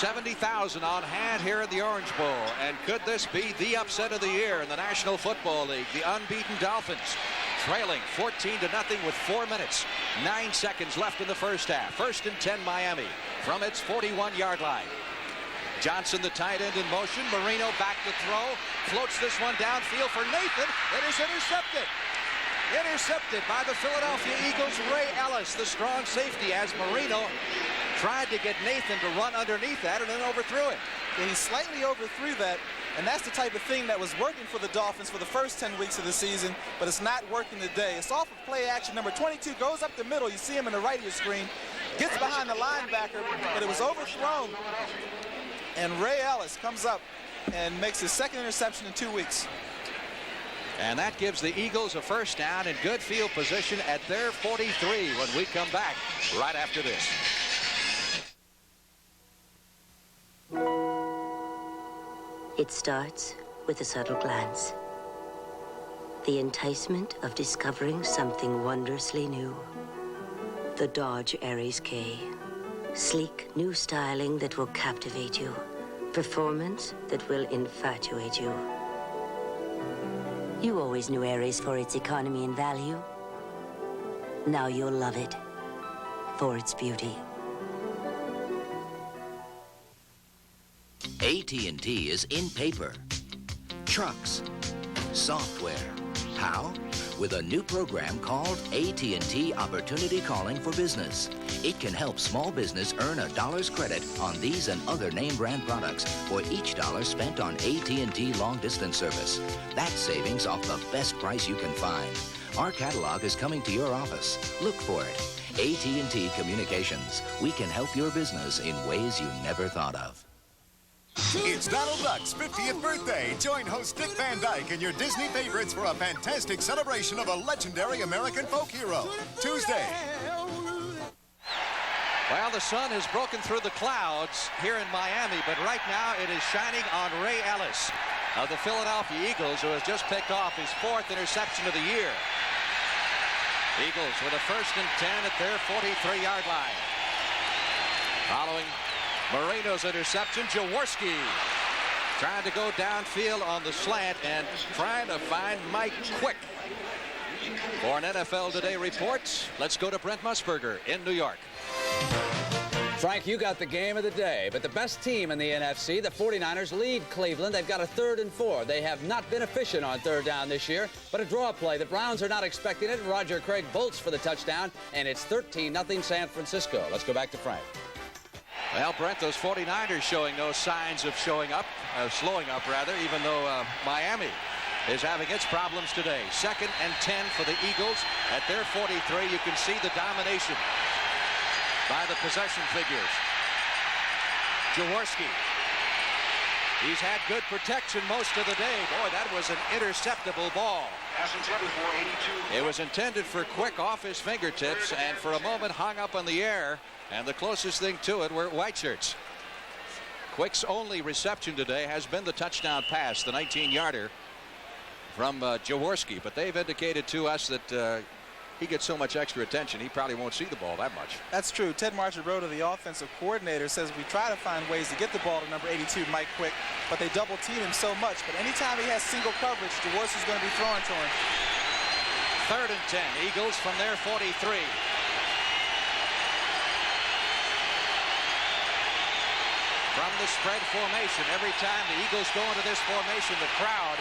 70,000 on hand here in the Orange Bowl. And could this be the upset of the year in the National Football League? The unbeaten Dolphins trailing 14-0 with 4 minutes, 9 seconds left in the first half. 1st and 10 Miami from its 41-yard line. Johnson, the tight end, in motion. Marino back to throw. Floats this one downfield for Nathan. It is intercepted. Intercepted by the Philadelphia Eagles' Ray Ellis, the strong safety, as Marino tried to get Nathan to run underneath that and then overthrew it. Yeah, he slightly overthrew that, and that's the type of thing that was working for the Dolphins for the first 10 weeks of the season, but it's not working today. It's off of play action. Number 22 goes up the middle. You see him in the right of your screen. Gets behind the linebacker, but it was overthrown. And Ray Ellis comes up and makes his second interception in 2 weeks. And that gives the Eagles a first down in good field position at their 43 when we come back right after this. It starts with a subtle glance. The enticement of discovering something wondrously new. The Dodge Aries K. Sleek, new styling that will captivate you. Performance that will infatuate you. You always knew Aries for its economy and value. Now you'll love it for its beauty. AT&T is in paper, trucks, software. How? With a new program called AT&T Opportunity Calling for Business. It can help small business earn $1's credit on these and other name brand products for each $1 spent on AT&T long distance service. That's savings off the best price you can find. Our catalog is coming to your office. Look for it. AT&T Communications. We can help your business in ways you never thought of. It's Donald Duck's 50th birthday. Join host Dick Van Dyke and your Disney favorites for a fantastic celebration of a legendary American folk hero. Tuesday. Well, the sun has broken through the clouds here in Miami, but right now it is shining on Ray Ellis of the Philadelphia Eagles, who has just picked off his 4th interception of the year. Eagles with a 1st and 10 at their 43-yard line. Following Marino's interception, Jaworski trying to go downfield on the slant and trying to find Mike Quick. For an NFL Today report, let's go to Brent Musburger in New York. Frank, you got the game of the day, but the best team in the NFC, the 49ers, lead Cleveland. They've got a 3rd and 4. They have not been efficient on 3rd down this year, but a draw play. The Browns are not expecting it. Roger Craig bolts for the touchdown, and it's 13-0 San Francisco. Let's go back to Frank. Well, Brent, those 49ers showing no signs of slowing up, rather, even though Miami is having its problems today. 2nd and 10 for the Eagles at their 43. You can see the domination by the possession figures. Jaworski. He's had good protection most of the day. Boy, that was an interceptable ball. It was intended for Quick off his fingertips and for a moment hung up in the air. And the closest thing to it were white shirts. Quick's only reception today has been the touchdown pass, the 19-yarder from Jaworski. But they've indicated to us that he gets so much extra attention, he probably won't see the ball that much. That's true. Ted Marchibroda, the offensive coordinator, says we try to find ways to get the ball to number 82, Mike Quick, but they double team him so much. But anytime he has single coverage, Jaworski's going to be throwing to him. 3rd and 10, Eagles from their 43. From the spread formation, every time the Eagles go into this formation, the crowd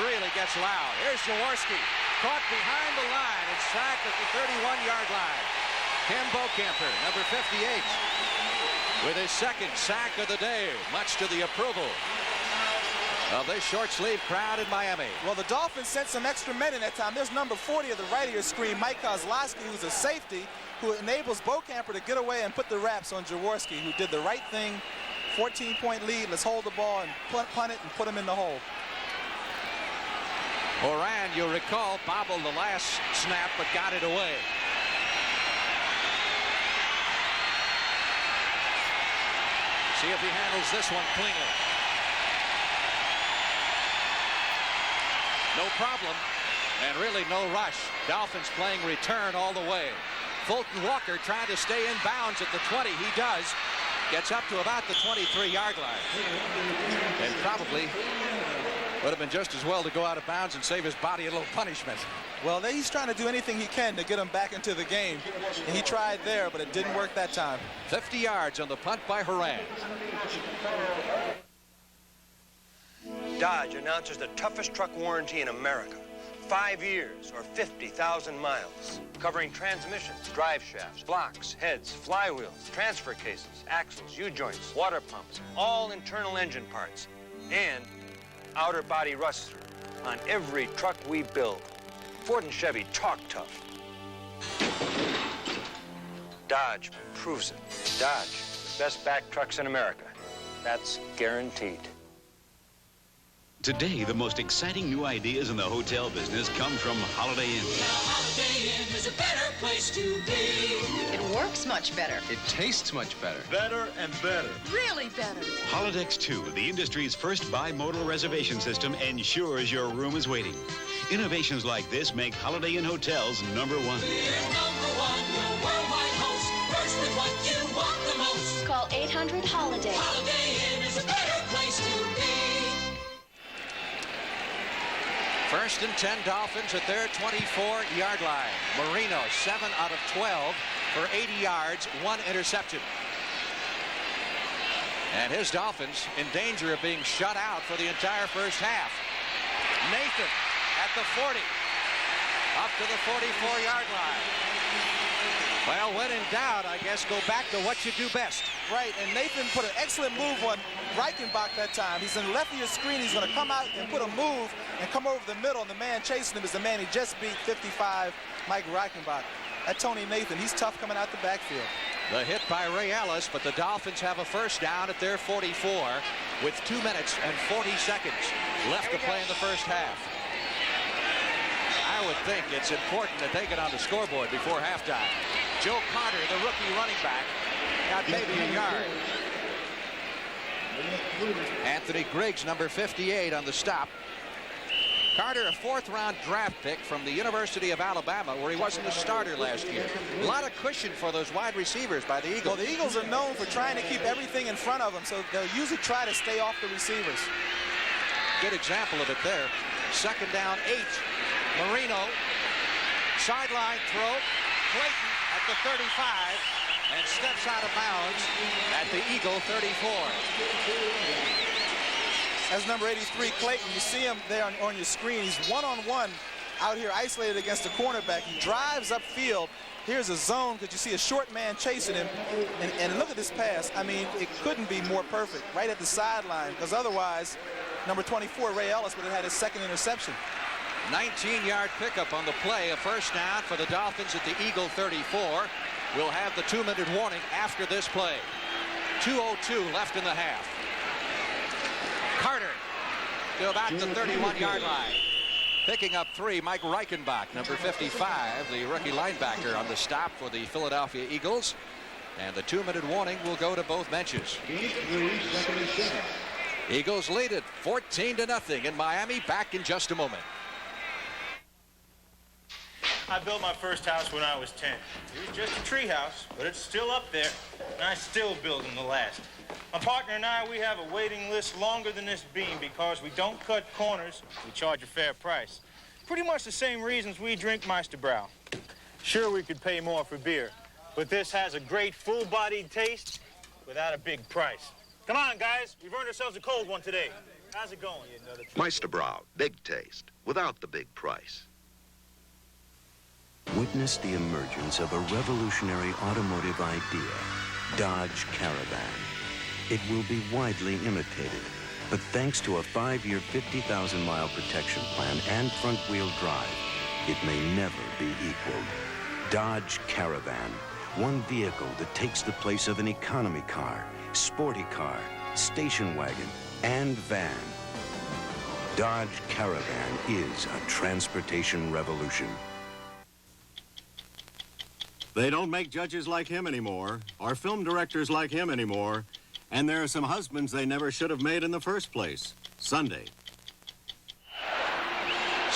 really gets loud. Here's Jaworski, caught behind the line and sacked at the 31-yard line. Ken Bokamper, number 58, with his 2nd sack of the day, much to the approval of this short-sleeve crowd in Miami. Well, the Dolphins sent some extra men in that time. There's number 40 at the right of your screen, Mike Kozlowski, who's a safety, who enables Bokamper to get away and put the wraps on Jaworski, who did the right thing. 14-point lead. Let's hold the ball and punt it and put him in the hole. Moran, you'll recall, bobbled the last snap but got it away. See if he handles this one cleanly. No problem, and really no rush. Dolphins playing return all the way. Fulton Walker trying to stay in bounds at the 20. He does. Gets up to about the 23-yard line. And probably would have been just as well to go out of bounds and save his body a little punishment. Well, he's trying to do anything he can to get him back into the game. And he tried there, but it didn't work that time. 50 yards on the punt by Horan. Dodge announces the toughest truck warranty in America. 5 years or 50,000 miles. Covering transmissions, drive shafts, blocks, heads, flywheels, transfer cases, axles, U-joints, water pumps, all internal engine parts, and outer body rust on every truck we build. Ford and Chevy talk tough. Dodge proves it. Dodge, the best back trucks in America. That's guaranteed. Today, the most exciting new ideas in the hotel business come from Holiday Inn. Holiday Inn is a better place to be. It works much better. It tastes much better. Better and better. Really better. Holodex 2, the industry's first bimodal reservation system, ensures your room is waiting. Innovations like this make Holiday Inn hotels #1. We're #1, your worldwide host. First with what you want the most. Call 800-HOLIDAY. Holiday Inn is a better place to be. 1st and 10 Dolphins at their 24-yard line. Marino, 7 out of 12 for 80 yards, 1 interception. And his Dolphins in danger of being shut out for the entire first half. Nathan at the 40, up to the 44-yard line. Well, when in doubt, I guess go back to what you do best. Right, and Nathan put an excellent move on Reichenbach that time. He's in the left of your screen. He's going to come out and put a move and come over the middle, and the man chasing him is the man he just beat, 55, Mike Reichenbach. That Tony Nathan, he's tough coming out the backfield. The hit by Ray Ellis, but the Dolphins have a first down at their 44 with 2 minutes and 40 seconds left to play in the first half. I would think it's important that they get on the scoreboard before halftime. Joe Carter, the rookie running back, got maybe a yard. Anthony Griggs, number 58, on the stop. Carter, a 4th-round draft pick from the University of Alabama, where he wasn't a starter last year. A lot of cushion for those wide receivers by the Eagles. Well, the Eagles are known for trying to keep everything in front of them, so they'll usually try to stay off the receivers. Good example of it there. 2nd down, 8. Marino, sideline throw. Clayton at the 35 and steps out of bounds at the Eagle 34. That's number 83, Clayton. You see him there on your screen. He's one-on-one out here isolated against the cornerback. He drives upfield. Here's a zone because you see a short man chasing him. And look at this pass. I mean, it couldn't be more perfect right at the sideline, because otherwise, number 24, Ray Ellis, would have had his 2nd interception. 19-yard pickup on the play, a first down for the Dolphins at the Eagle 34. We'll have the 2-minute warning after this play. 2:02 left in the half. Carter to about the 31-yard line. Picking up 3, Mike Reichenbach, number 55, the rookie linebacker, on the stop for the Philadelphia Eagles. And the 2-minute warning will go to both benches. Eagles lead it 14-0 in Miami. Back in just a moment. I built my first house when I was 10. It was just a tree house, but it's still up there, and I'm still building the last. My partner and I, we have a waiting list longer than this beam because we don't cut corners. We charge a fair price. Pretty much the same reasons we drink Meisterbräu. Sure, we could pay more for beer, but this has a great full-bodied taste without a big price. Come on, guys. We've earned ourselves a cold one today. How's it going? Meisterbräu, big taste, without the big price. Witness the emergence of a revolutionary automotive idea, Dodge Caravan. It will be widely imitated, but thanks to a 5-year, 50,000-mile protection plan and front-wheel drive, it may never be equaled. Dodge Caravan, one vehicle that takes the place of an economy car, sporty car, station wagon, and van. Dodge Caravan is a transportation revolution. They don't make judges like him anymore, or film directors like him anymore, and there are some husbands they never should have made in the first place. Sunday.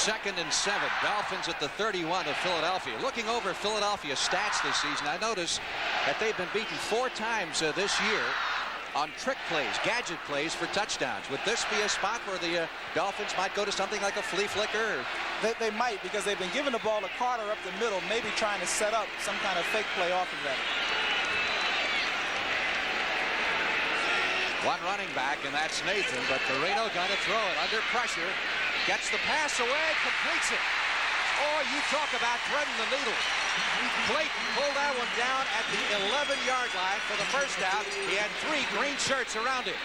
2nd and 7. Dolphins at the 31 of Philadelphia. Looking over Philadelphia's stats this season, I notice that they've been beaten 4 times this year on trick plays, gadget plays for touchdowns. Would this be a spot where the Dolphins might go to something like a flea flicker? They might, because they've been giving the ball to Carter up the middle, maybe trying to set up some kind of fake play off of that. One running back, and that's Nathan, but Marino going to throw it under pressure. Gets the pass away, completes it. Oh, you talk about threading the needle. Clayton pulled that one down at the 11-yard line for the first down. He had 3 green shirts around him.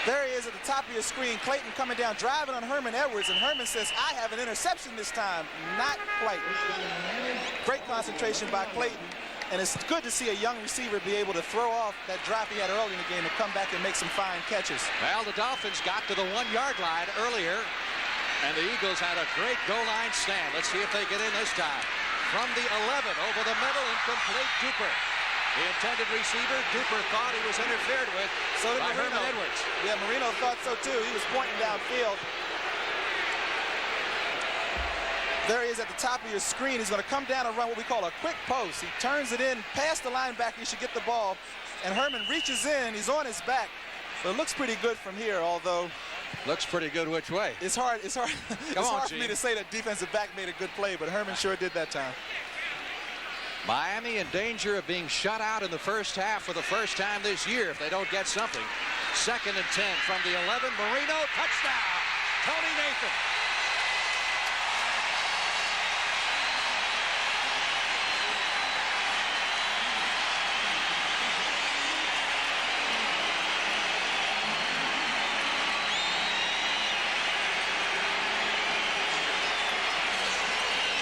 There he is at the top of your screen. Clayton coming down, driving on Herman Edwards, and Herman says, I have an interception this time. Not quite. Great concentration by Clayton, and it's good to see a young receiver be able to throw off that drop he had early in the game and come back and make some fine catches. Well, the Dolphins got to the 1-yard line earlier, and the Eagles had a great goal line stand. Let's see if they get in this time. From the 11, over the middle, incomplete. Duper. The intended receiver, Duper thought he was interfered with. So did by Marino. Herman Edwards. Yeah, Marino thought so too. He was pointing downfield. There he is at the top of your screen. He's going to come down and run what we call a quick post. He turns it in past the linebacker. He should get the ball. And Herman reaches in. He's on his back. But it looks pretty good from here, although... Looks pretty good which way? It's hard for me to say that defensive back made a good play, but Herman sure did that time. Miami in danger of being shut out in the first half for the first time this year if they don't get something. 2nd and 10 from the 11. Marino, touchdown. Tony Nathan.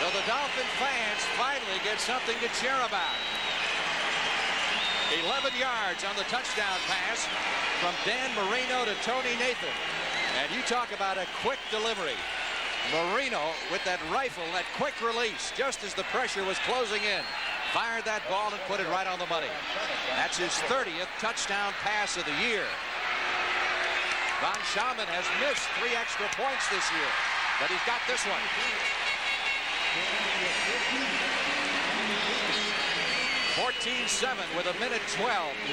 So the Dolphin fans finally get something to cheer about. 11 yards on the touchdown pass from Dan Marino to Tony Nathan. And you talk about a quick delivery. Marino with that rifle, that quick release, just as the pressure was closing in, fired that ball and put it right on the money. That's his 30th touchdown pass of the year. Von Schamann has missed 3 extra points this year, but he's got this one. 14-7 with 1:12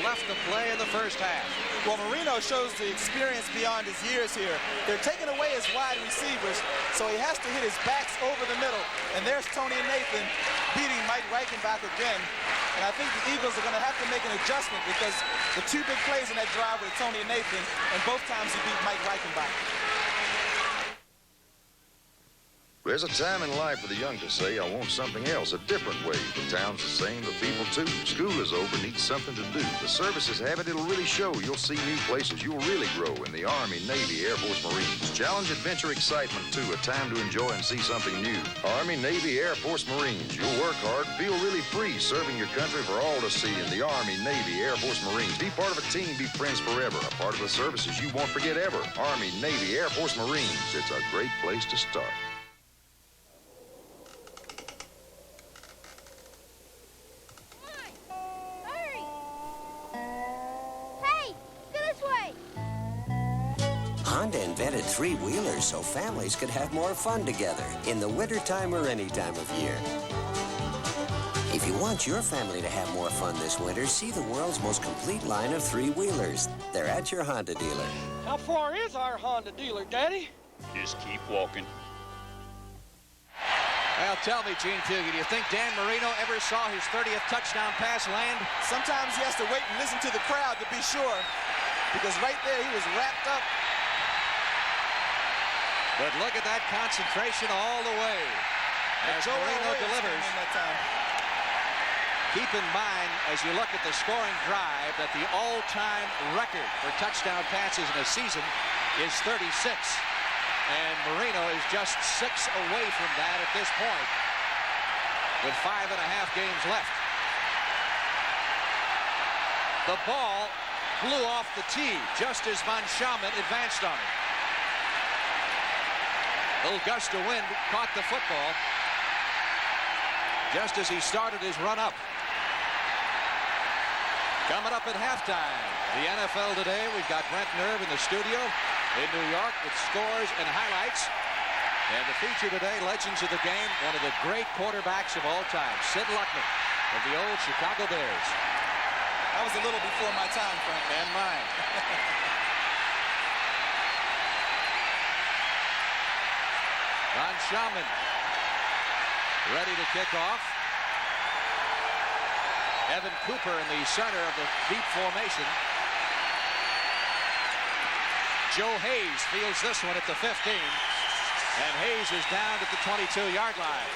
left to play in the first half. Well, Marino shows the experience beyond his years here. They're taking away his wide receivers, so he has to hit his backs over the middle. And there's Tony Nathan beating Mike Reichenbach again. And I think the Eagles are going to have to make an adjustment because the 2 big plays in that drive were Tony Nathan, and both times he beat Mike Reichenbach. There's a time in life for the young to say, I want something else, a different way. The town's the same, the people too. School is over, need something to do. The services have it, it'll really show. You'll see new places, you'll really grow in the Army, Navy, Air Force, Marines. Challenge, adventure, excitement too, a time to enjoy and see something new. Army, Navy, Air Force, Marines. You'll work hard, feel really free, serving your country for all to see in the Army, Navy, Air Force, Marines. Be part of a team, be friends forever. A part of the services you won't forget ever. Army, Navy, Air Force, Marines. It's a great place to start. Honda invented 3-wheelers so families could have more fun together in the wintertime or any time of year. If you want your family to have more fun this winter, see the world's most complete line of 3-wheelers. They're at your Honda dealer. How far is our Honda dealer, Daddy? Just keep walking. Well, tell me, Gene Fugie, do you think Dan Marino ever saw his 30th touchdown pass land? Sometimes he has to wait and listen to the crowd to be sure, because right there he was wrapped up. But look at that concentration all the way as Marino delivers. Keep in mind, as you look at the scoring drive, that the all-time record for touchdown passes in a season is 36. And Marino is just 6 away from that at this point, with 5.5 games left. The ball flew off the tee just as Von Schamann advanced on it. Little gust of wind caught the football just as he started his run up. Coming up at halftime, the NFL Today, we've got Brent Nerve in the studio in New York with scores and highlights. And the feature today, legends of the game, one of the great quarterbacks of all time, Sid Luckman of the old Chicago Bears. That was a little before my time, Frank. And mine. Ron Schaumann ready to kick off. Evan Cooper in the center of the deep formation. Joe Hayes fields this one at the 15. And Hayes is down at the 22-yard line.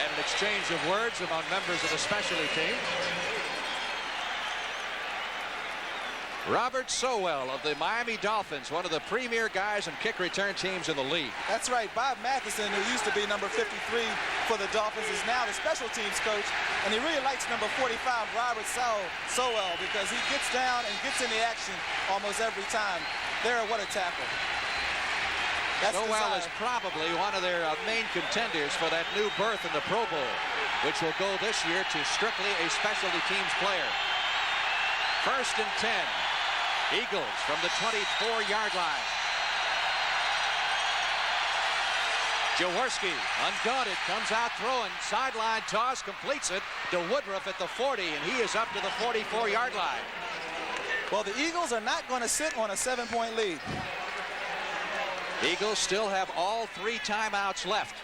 And an exchange of words among members of the specialty team. Robert Sowell of the Miami Dolphins, one of the premier guys and kick return teams in the league. That's right. Bob Matheson, who used to be number 53 for the Dolphins, is now the special teams coach. And he really likes number 45, Robert Sowell, because he gets down and gets in the action almost every time. There, what a tackle. Sowell is probably one of their main contenders for that new berth in the Pro Bowl, which will go this year to strictly a specialty teams player. 1st and 10. Eagles from the 24-yard line. Jaworski, undaunted, comes out throwing. Sideline toss, completes it to Woodruff at the 40, and he is up to the 44-yard line. Well, the Eagles are not going to sit on a 7-point lead. Eagles still have all 3 timeouts left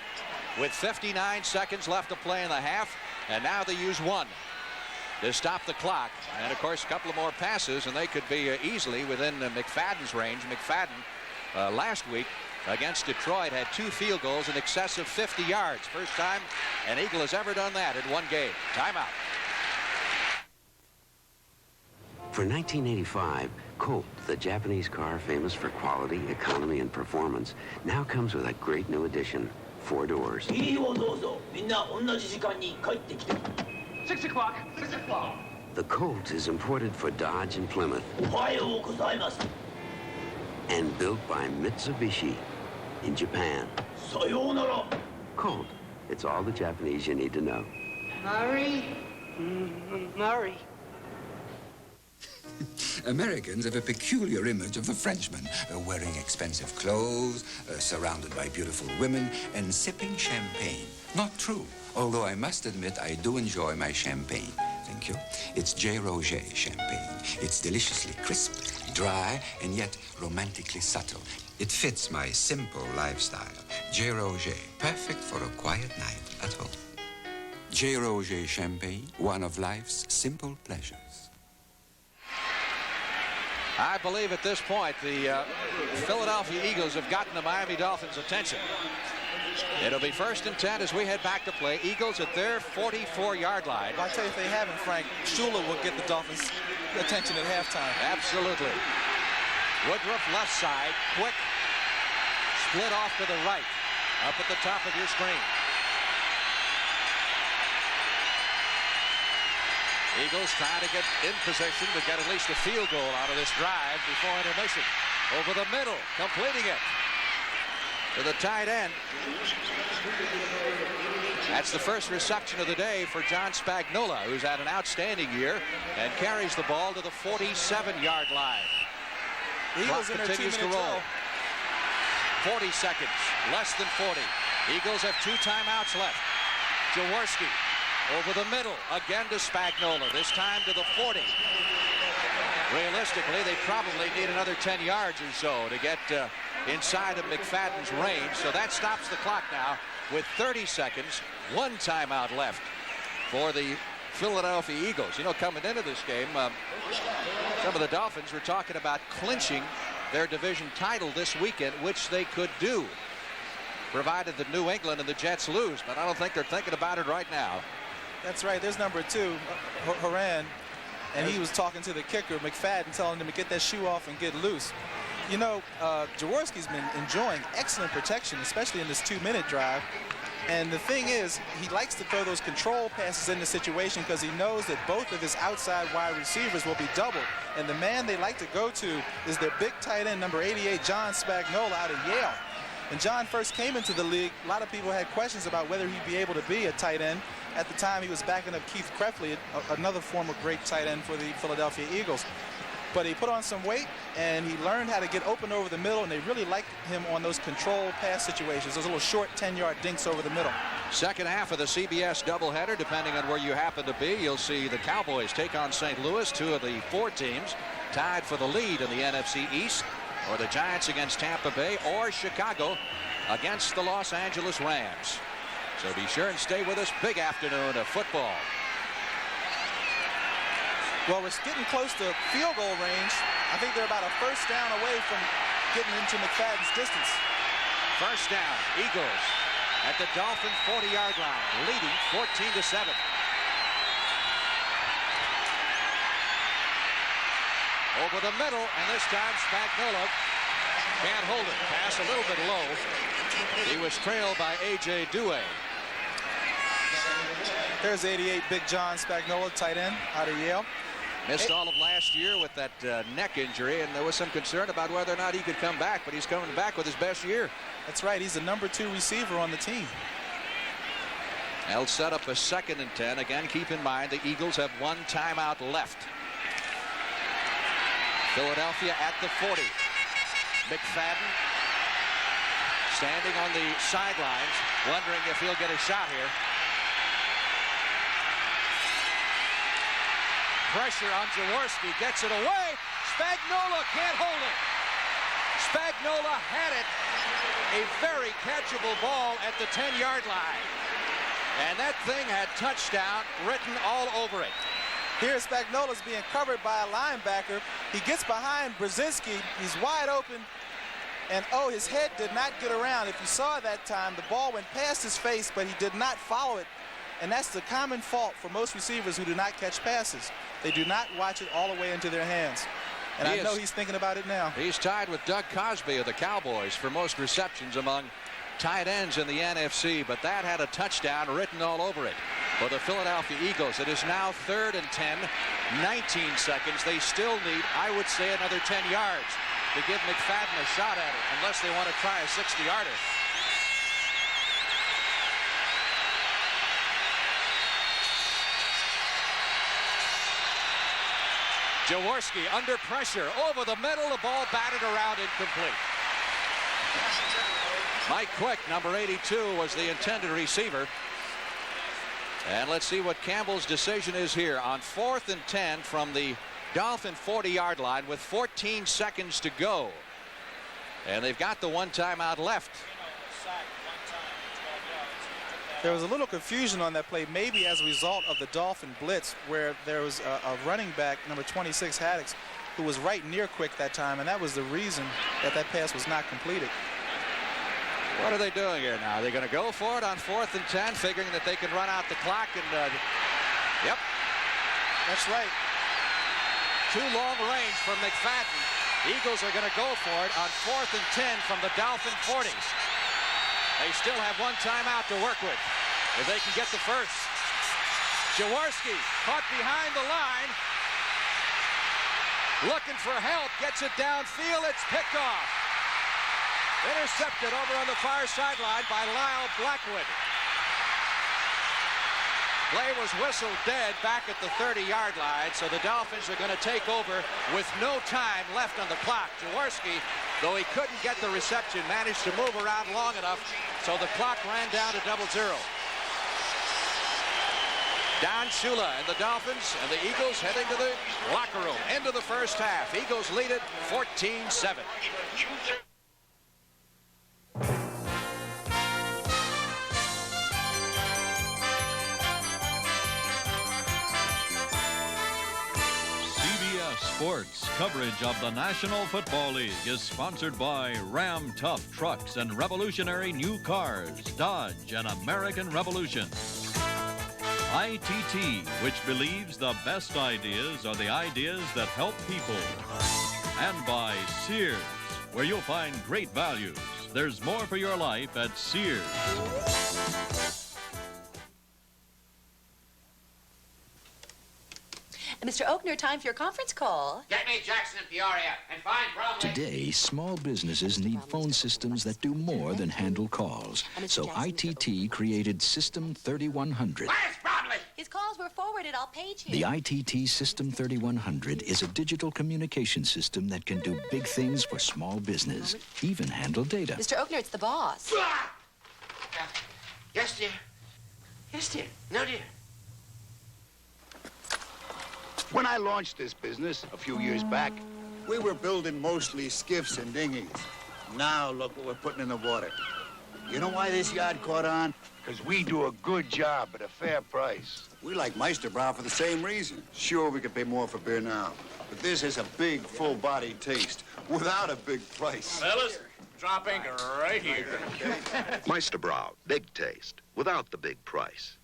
with 59 seconds left to play in the half, and now they use 1 to stop the clock. And of course, a couple of more passes and they could be easily within McFadden's range. McFadden last week against Detroit had 2 field goals in excess of 50 yards. First time an Eagle has ever done that in one game. Timeout. For 1985, Colt, the Japanese car famous for quality, economy, and performance, now comes with a great new addition, 4 doors. 6 o'clock. 6 o'clock. The Colt is imported for Dodge and Plymouth and built by Mitsubishi in Japan. Colt, it's all the Japanese you need to know. Murray. Murray. Americans have a peculiar image of the Frenchman, wearing expensive clothes, surrounded by beautiful women, and sipping champagne. Not true, although I must admit I do enjoy my champagne. Thank you. It's J. Roger champagne. It's deliciously crisp, dry, and yet romantically subtle. It fits my simple lifestyle. J. Roger, perfect for a quiet night at home. J. Roger champagne, one of life's simple pleasures. I believe at this point the Philadelphia Eagles have gotten the Miami Dolphins' attention. It'll be 1st and 10 as we head back to play. Eagles at their 44-yard line. I'll tell you, if they haven't, Frank, Shula will get the Dolphins' attention at halftime. Absolutely. Woodruff left side, quick, split off to the right, up at the top of your screen. Eagles trying to get in position to get at least a field goal out of this drive before intermission. Over the middle, completing it to the tight end. That's the first reception of the day for John Spagnuolo, who's had an outstanding year and carries the ball to the 47-yard line. Eagles Clock in their continues to 2-minute roll. drill. 40 seconds, less than 40. Eagles have 2 timeouts left. Jaworski over the middle, again to Spagnuolo, this time to the 40. Realistically, they probably need another 10 yards or so to get inside of McFadden's range, so that stops the clock now with 30 seconds, 1 timeout left for the Philadelphia Eagles. You know, coming into this game, some of the Dolphins were talking about clinching their division title this weekend, which they could do, provided that New England and the Jets lose, but I don't think they're thinking about it right now. That's right. There's number 2, Horan, and he was talking to the kicker, McFadden, telling him to get that shoe off and get loose. You know, Jaworski's been enjoying excellent protection, especially in this 2-minute drive. And the thing is, he likes to throw those control passes in the situation because he knows that both of his outside wide receivers will be doubled. And the man they like to go to is their big tight end, number 88, John Spagnuolo out of Yale. When John first came into the league, a lot of people had questions about whether he'd be able to be a tight end. At the time, he was backing up Keith Kreftley, another former great tight end for the Philadelphia Eagles. but he put on some weight, and he learned how to get open over the middle, and they really liked him on those control pass situations, those little short 10-yard dinks over the middle. Second half of the CBS doubleheader, depending on where you happen to be, you'll see the Cowboys take on St. Louis, two of the four teams tied for the lead in the NFC East, or the Giants against Tampa Bay, or Chicago against the Los Angeles Rams. So be sure and stay with us. Big afternoon of football. Well, we're getting close to field goal range. I think they're about a first down away from getting into McFadden's distance. First down, Eagles at the Dolphin 40-yard line, leading 14-7. Over the middle, and this time Spagnuolo can't hold it. Pass a little bit low. He was trailed by A.J. Douay. There's 88 Big John Spagnuolo, tight end out of Yale. Missed all of last year with that neck injury, and there was some concern about whether or not he could come back, but he's coming back with his best year. That's right. He's the #2 receiver on the team. They'll set up a 2nd and 10. Again, keep in mind the Eagles have one timeout left. Philadelphia at the 40. McFadden standing on the sidelines, wondering if he'll get a shot here. Pressure on Jaworski, gets it away. Spagnuolo can't hold it. Spagnuolo had it. A very catchable ball at the 10-yard line. And that thing had touchdown written all over it. Here Spagnuolo's being covered by a linebacker. He gets behind Brzezinski. He's wide open. And oh, his head did not get around. If you saw that time, the ball went past his face, but he did not follow it. And that's the common fault for most receivers who do not catch passes. They do not watch it all the way into their hands. And I know he's thinking about it now. He's tied with Doug Cosby of the Cowboys for most receptions among tight ends in the NFC, but that had a touchdown written all over it. For the Philadelphia Eagles, it is now 3rd and 10, 19 seconds. They still need, I would say, another 10 yards to give McFadden a shot at it, unless they want to try a 60-yarder. Jaworski under pressure, over the middle, the ball batted around, incomplete. Mike Quick, number 82, was the intended receiver. And let's see what Campbell's decision is here on 4th and 10 from the Dolphin 40-yard line with 14 seconds to go. And they've got the one timeout left. There was a little confusion on that play, maybe as a result of the Dolphin blitz, where there was a running back, number 26, Haddix, who was right near Quick that time, and that was the reason that that pass was not completed. What are they doing here now? Are they going to go for it on 4th and 10, figuring that they can run out the clock? And yep, that's right. Too long range from McFadden. Eagles are going to go for it on 4th and 10 from the Dolphin 40s. They still have one timeout to work with if they can get the first. Jaworski caught behind the line, looking for help, gets it downfield. It's picked off. Intercepted over on the far sideline by Lyle Blackwood. Play was whistled dead back at the 30-yard line, so the Dolphins are going to take over with no time left on the clock. Jaworski, though he couldn't get the reception, managed to move around long enough, so the clock ran down to 0-0. Don Shula and the Dolphins and the Eagles heading to the locker room. Into the first half. Eagles lead it 14-7. Sports coverage of the National Football League is sponsored by Ram Tough Trucks and revolutionary new cars, Dodge and American Revolution. ITT, which believes the best ideas are the ideas that help people. And by Sears, where you'll find great values. There's more for your life at Sears. Mr. Oakner, time for your conference call. Get me Jackson and Peoria and find Bromley. Today, small businesses need phone systems that do more than handle calls. So ITT created System 3100. Where's Bromley? His calls were forwarded. I'll page him. The ITT System 3100 is a digital communication system that can do big things for small business, even handle data. Mr. Oakner, it's the boss. Yes, dear. Yes, dear. No, dear. When I launched this business a few years back, we were building mostly skiffs and dinghies. Now look what we're putting in the water. You know why this yard caught on? Because we do a good job at a fair price. We like Meisterbrow for the same reason. Sure, we could pay more for beer now, but this has a big, full-bodied taste without a big price. Fellas, drop anchor right here. Meisterbrow, big taste, without the big price.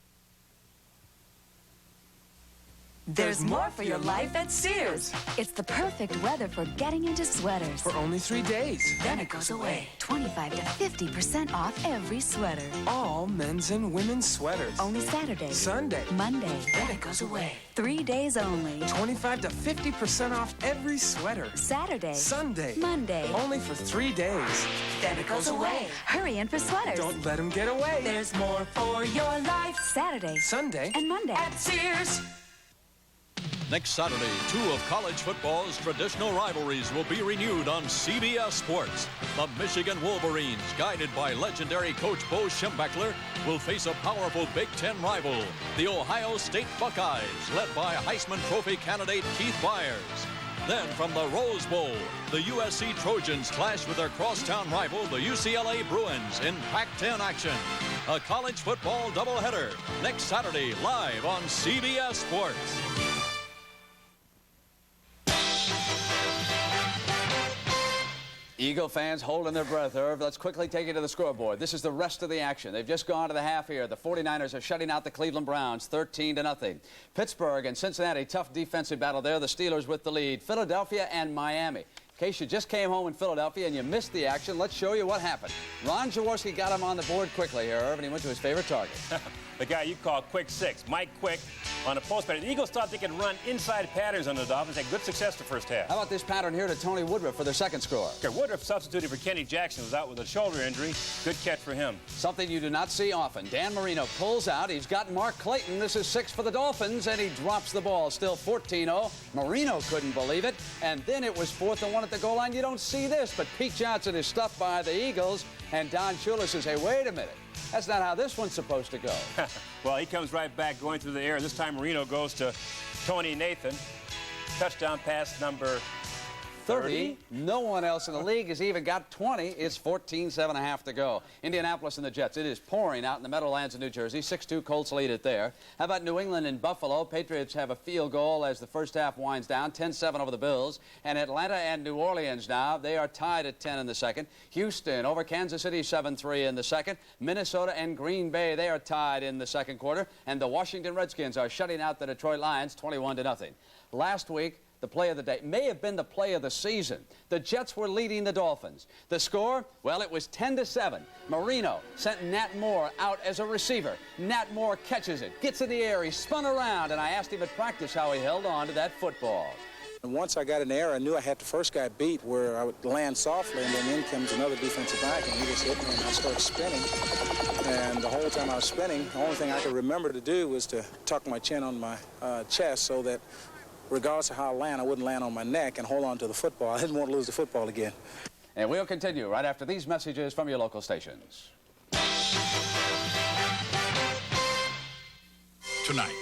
There's more for your life at Sears. It's the perfect weather for getting into sweaters. For only 3 days. Then it goes away. 25 to 50% off every sweater. All men's and women's sweaters. Only Saturday. Sunday. Monday. Then it goes away. 3 days only. 25 to 50% off every sweater. Saturday. Sunday. Monday. Only for 3 days. Then it goes away. Hurry in for sweaters. Don't let them get away. There's more for your life. Saturday. Sunday. And Monday. At Sears. Next Saturday, 2 of college football's traditional rivalries will be renewed on CBS Sports. The Michigan Wolverines, guided by legendary coach Bo Schembechler, will face a powerful Big Ten rival, the Ohio State Buckeyes, led by Heisman Trophy candidate Keith Byers. Then from the Rose Bowl, the USC Trojans clash with their crosstown rival, the UCLA Bruins, in Pac-10 action. A college football doubleheader next Saturday, live on CBS Sports. Eagle fans holding their breath, Irv. Let's quickly take you to the scoreboard. This is the rest of the action. They've just gone to the half here. The 49ers are shutting out the Cleveland Browns 13-0. Pittsburgh and Cincinnati, tough defensive battle there. The Steelers with the lead. Philadelphia and Miami. In case you just came home in Philadelphia and you missed the action, let's show you what happened. Ron Jaworski got him on the board quickly here, Irv, and he went to his favorite target. The guy you call Quick Six, Mike Quick, on a post pattern. The Eagles thought they could run inside patterns on the Dolphins. Had good success the first half. How about this pattern here to Tony Woodruff for their second score? Okay, Woodruff substituted for Kenny Jackson, who was out with a shoulder injury. Good catch for him. Something you do not see often. Dan Marino pulls out. He's got Mark Clayton. This is 6 for the Dolphins, and he drops the ball. Still 14-0. Marino couldn't believe it. And then it was 4th and 1 at the goal line. You don't see this, but Pete Johnson is stuffed by the Eagles, and Don Shula says, hey, wait a minute. That's not how this one's supposed to go. Well, he comes right back going through the air. This time Marino goes to Tony Nathan. Touchdown pass number 30. No one else in the league has even got 20. It's 14-7.5 to go. Indianapolis and the Jets. It is pouring out in the Meadowlands of New Jersey. 6-2 Colts lead it there. How about New England and Buffalo? Patriots have a field goal as the first half winds down. 10-7 over the Bills. And Atlanta and New Orleans now, they are tied at 10 in the second. Houston over Kansas City 7-3 in the second. Minnesota and Green Bay, they are tied in the second quarter. And the Washington Redskins are shutting out the Detroit Lions 21-0. Last week, the play of the day may have been the play of the season. The Jets were leading the Dolphins. The score? Well, it was 10-7. Marino sent Nat Moore out as a receiver. Nat Moore catches it, gets in the air, he spun around, and I asked him at practice how he held on to that football. And once I got in the air, I knew I had the first guy beat where I would land softly, and then in comes another defensive back, and he just hit me, and I started spinning. And the whole time I was spinning, the only thing I could remember to do was to tuck my chin on my chest so that regardless of how I land, I wouldn't land on my neck and hold on to the football. I didn't want to lose the football again. And we'll continue right after these messages from your local stations. Tonight,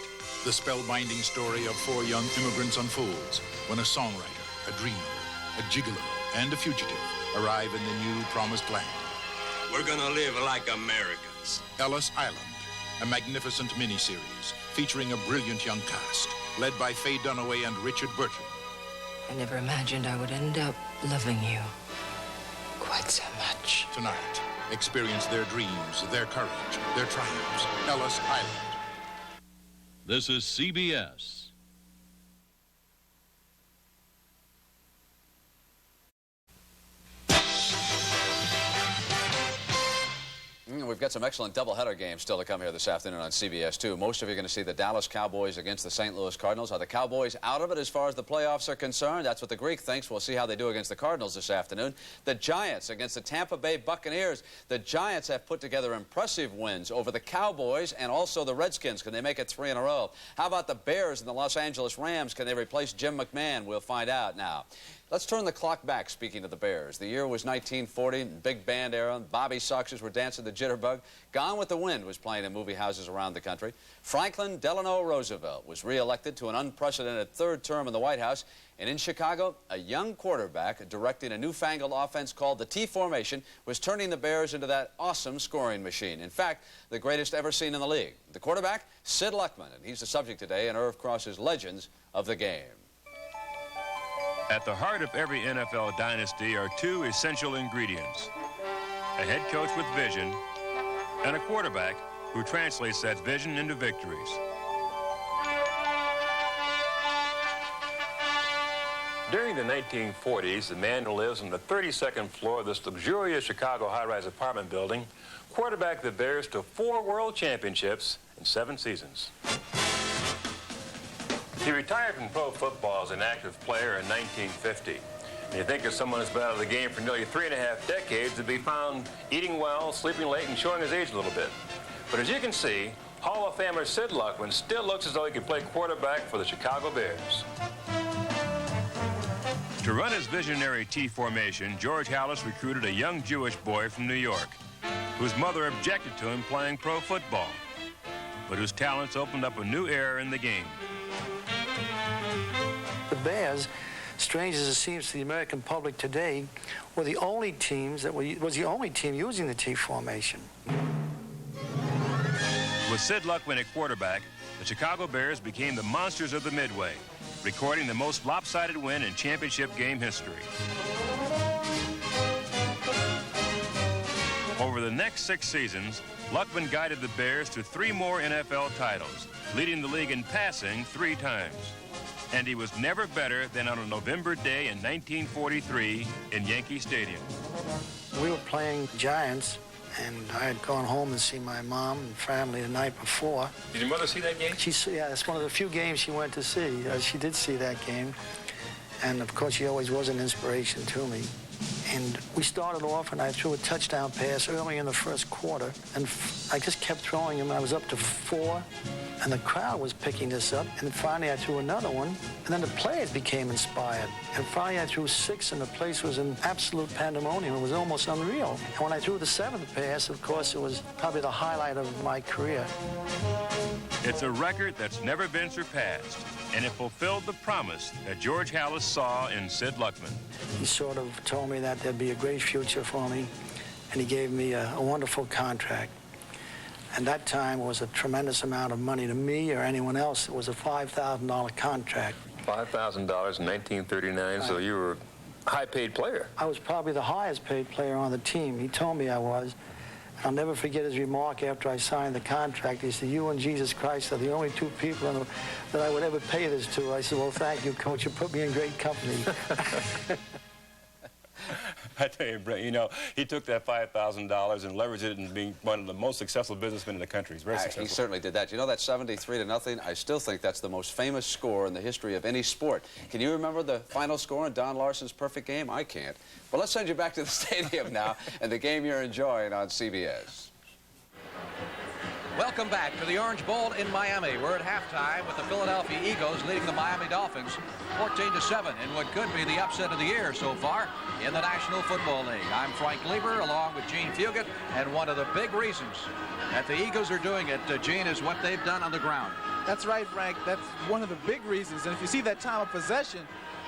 the spellbinding story of 4 young immigrants unfolds when a songwriter, a dreamer, a gigolo, and a fugitive arrive in the new promised land. We're gonna live like Americans. Ellis Island, a magnificent miniseries featuring a brilliant young cast, led by Faye Dunaway and Richard Burton. I never imagined I would end up loving you quite so much. Tonight, experience their dreams, their courage, their triumphs. Ellis Island. This is CBS. We've got some excellent doubleheader games still to come here this afternoon on CBS 2. Most of you are going to see the Dallas Cowboys against the St. Louis Cardinals. Are the Cowboys out of it as far as the playoffs are concerned? That's what the Greek thinks. We'll see how they do against the Cardinals this afternoon. The Giants against the Tampa Bay Buccaneers. The Giants have put together impressive wins over the Cowboys and also the Redskins. Can they make it 3 in a row? How about the Bears and the Los Angeles Rams? Can they replace Jim McMahon? We'll find out now. Let's turn the clock back, speaking of the Bears. The year was 1940, big band era. Bobby Soxers were dancing the jitterbug. Gone with the Wind was playing in movie houses around the country. Franklin Delano Roosevelt was reelected to an unprecedented third term in the White House. And in Chicago, a young quarterback directing a newfangled offense called the T formation was turning the Bears into that awesome scoring machine. In fact, the greatest ever seen in the league. The quarterback, Sid Luckman, and he's the subject today in Irv Cross's Legends of the Game. At the heart of every NFL dynasty are two essential ingredients: a head coach with vision and a quarterback who translates that vision into victories. During the 1940s, the man who lives on the 32nd floor of this luxurious Chicago high-rise apartment building quarterbacked the Bears to 4 world championships in 7 seasons. He retired from pro football as an active player in 1950. And you think of someone who's been out of the game for nearly 3.5 decades to be found eating well, sleeping late, and showing his age a little bit. But as you can see, Hall of Famer Sid Luckman still looks as though he could play quarterback for the Chicago Bears. To run his visionary T formation, George Halas recruited a young Jewish boy from New York, whose mother objected to him playing pro football, but whose talents opened up a new era in the game. The Bears, strange as it seems to the American public today, were the only teams that was the only team using the T formation. With Sid Luckman at quarterback, the Chicago Bears became the monsters of the Midway, recording the most lopsided win in championship game history. Over the next 6 seasons, Luckman guided the Bears to 3 more NFL titles, leading the league in passing 3 times. And he was never better than on a November day in 1943 in Yankee Stadium. We were playing Giants, and I had gone home and seen my mom and family the night before. Did your mother see that game? Yeah, it's one of the few games she went to see. She did see that game, and of course she always was an inspiration to me. And we started off, and I threw a touchdown pass early in the first quarter, and I just kept throwing them. I was up to 4, and the crowd was picking this up. And finally, I threw another one, and then the players became inspired. And finally, I threw 6, and the place was in absolute pandemonium. It was almost unreal. And when I threw the 7th pass, of course, it was probably the highlight of my career. It's a record that's never been surpassed, and it fulfilled the promise that George Halas saw in Sid Luckman. He sort of told me that there'd be a great future for me, and he gave me a wonderful contract. And that time was a tremendous amount of money to me or anyone else. It was a $5,000 contract. $5,000 in 1939, so you were a high-paid player. I was probably the highest paid player on the team. He told me I was. I'll never forget his remark after I signed the contract. He said, "You and Jesus Christ are the only 2 people that I would ever pay this to." I said, "Well, thank you, Coach. You put me in great company." I tell you, Brett, you know, he took that $5,000 and leveraged it in being one of the most successful businessmen in the country. He's very successful. He certainly did that. You know that 73-0? I still think that's the most famous score in the history of any sport. Can you remember the final score in Don Larson's perfect game? I can't. But let's send you back to the stadium now and the game you're enjoying on CBS. Welcome back to the Orange Bowl in Miami. We're at halftime with the Philadelphia Eagles leading the Miami Dolphins 14-7 in what could be the upset of the year so far in the National Football League. I'm Frank Lieber along with Gene Fugit, and one of the big reasons that the Eagles are doing it, Gene, is what they've done on the ground. That's right, Frank. That's one of the big reasons. And if you see that time of possession,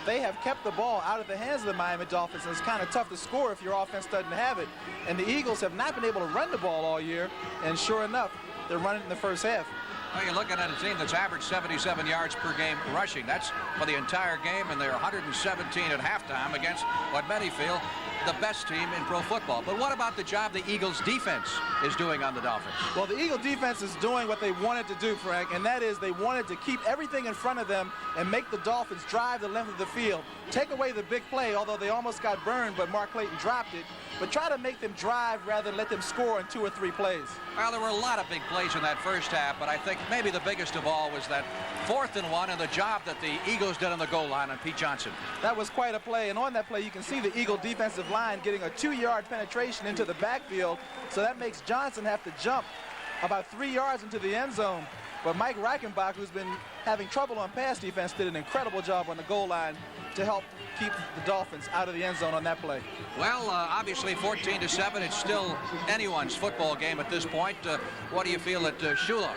they have kept the ball out of the hands of the Miami Dolphins, and it's kind of tough to score if your offense doesn't have it. And the Eagles have not been able to run the ball all year, and sure enough, they're running in the first half. Well, you're looking at a team that's averaged 77 yards per game rushing. That's for the entire game, and they're 117 at halftime against what many feel the best team in pro football. But what about the job the Eagles defense is doing on the Dolphins? Well, the Eagle defense is doing what they wanted to do, Frank, and that is they wanted to keep everything in front of them and make the Dolphins drive the length of the field. Take away the big play, although they almost got burned, but Mark Clayton dropped it. but try to make them drive rather than let them score in 2 or 3 plays. Well, there were a lot of big plays in that first half, but I think maybe the biggest of all was that 4th and 1 and the job that the Eagles did on the goal line on Pete Johnson. That was quite a play, and on that play you can see the Eagle defensive line getting a 2-yard penetration into the backfield, so that makes Johnson have to jump about 3 yards into the end zone. But Mike Reichenbach, who's been having trouble on pass defense, did an incredible job on the goal line to help keep the Dolphins out of the end zone on that play. Well, obviously 14-7, it's still anyone's football game at this point. What do you feel that Shula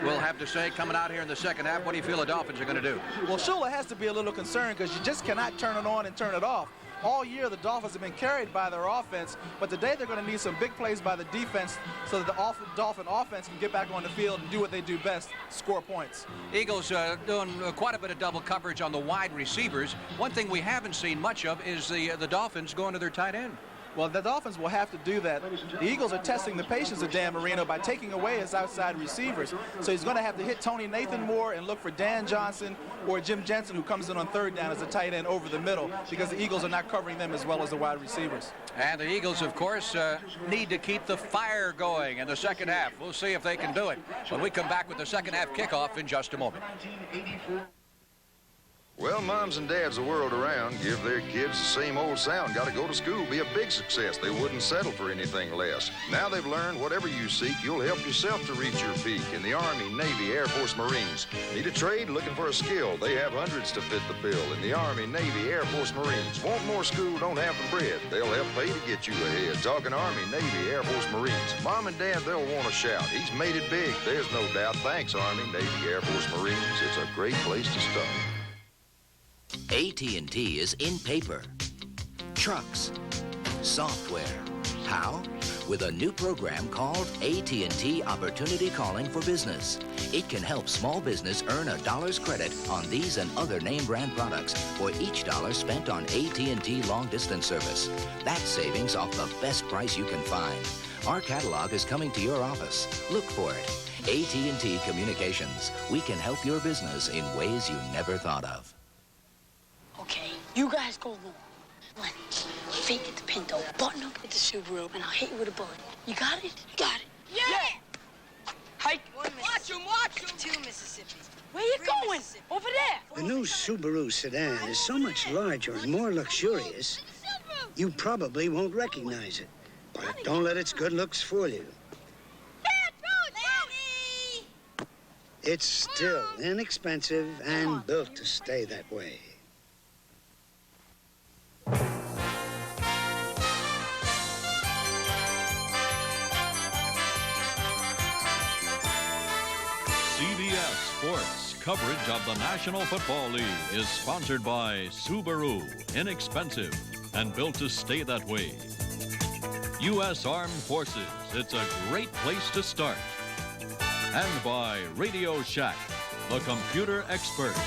will have to say coming out here in the second half? What do you feel the Dolphins are going to do? Well, Shula has to be a little concerned because you just cannot turn it on and turn it off. All year, the Dolphins have been carried by their offense, but today they're going to need some big plays by the defense so that the Dolphin offense can get back on the field and do what they do best, score points. Eagles doing quite a bit of double coverage on the wide receivers. One thing we haven't seen much of is the Dolphins going to their tight end. Well, the Dolphins will have to do that. The Eagles are testing the patience of Dan Marino by taking away his outside receivers. So he's going to have to hit Tony Nathan more and look for Dan Johnson or Jim Jensen, who comes in on 3rd down as a tight end over the middle, because the Eagles are not covering them as well as the wide receivers. And the Eagles, of course, need to keep the fire going in the second half. We'll see if they can do it when we come back with the second half kickoff in just a moment. Well, moms and dads the world around give their kids the same old sound. Got to go to school, be a big success. They wouldn't settle for anything less. Now they've learned whatever you seek, you'll help yourself to reach your peak. In the Army, Navy, Air Force, Marines. Need a trade? Looking for a skill? They have hundreds to fit the bill. In the Army, Navy, Air Force, Marines. Want more school? Don't have the bread. They'll help pay to get you ahead. Talking Army, Navy, Air Force, Marines. Mom and Dad, they'll want to shout. He's made it big. There's no doubt. Thanks, Army, Navy, Air Force, Marines. It's a great place to start. AT&T is in paper, trucks, software. How? With a new program called AT&T Opportunity Calling for Business. It can help small business earn $1 credit on these and other name brand products for each $1 spent on AT&T long distance service. That's savings off the best price you can find. Our catalog is coming to your office. Look for it. AT&T Communications. We can help your business in ways you never thought of. Okay, you guys go long. Lenny, fake at the Pinto, button up at the Subaru, and I'll hit you with a bullet. You got it? You got it. Yeah! Hike. Watch him, watch him! 2 Mississippis. Where you going? Over there. The new Subaru sedan is so much larger and more luxurious, you probably won't recognize it. But don't let its good looks fool you. Lenny! It's still inexpensive and built to stay that way. CBS Sports coverage of the National Football League is sponsored by Subaru, inexpensive and built to stay that way. U.S. Armed Forces, it's a great place to start. And by Radio Shack, the computer experts.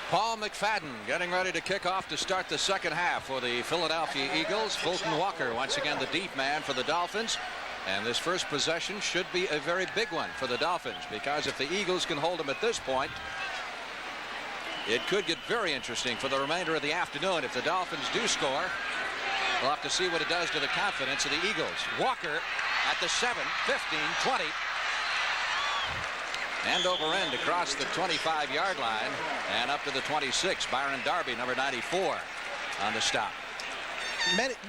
Paul McFadden getting ready to kick off to start the second half for the Philadelphia Eagles. Fulton Walker, once again the deep man for the Dolphins. And this first possession should be a very big one for the Dolphins, because if the Eagles can hold them at this point, it could get very interesting for the remainder of the afternoon. If the Dolphins do score, we'll have to see what it does to the confidence of the Eagles. Walker at the 7, 15, 20. End over end across the 25-yard line and up to the 26. Byron Darby, number 94, on the stop.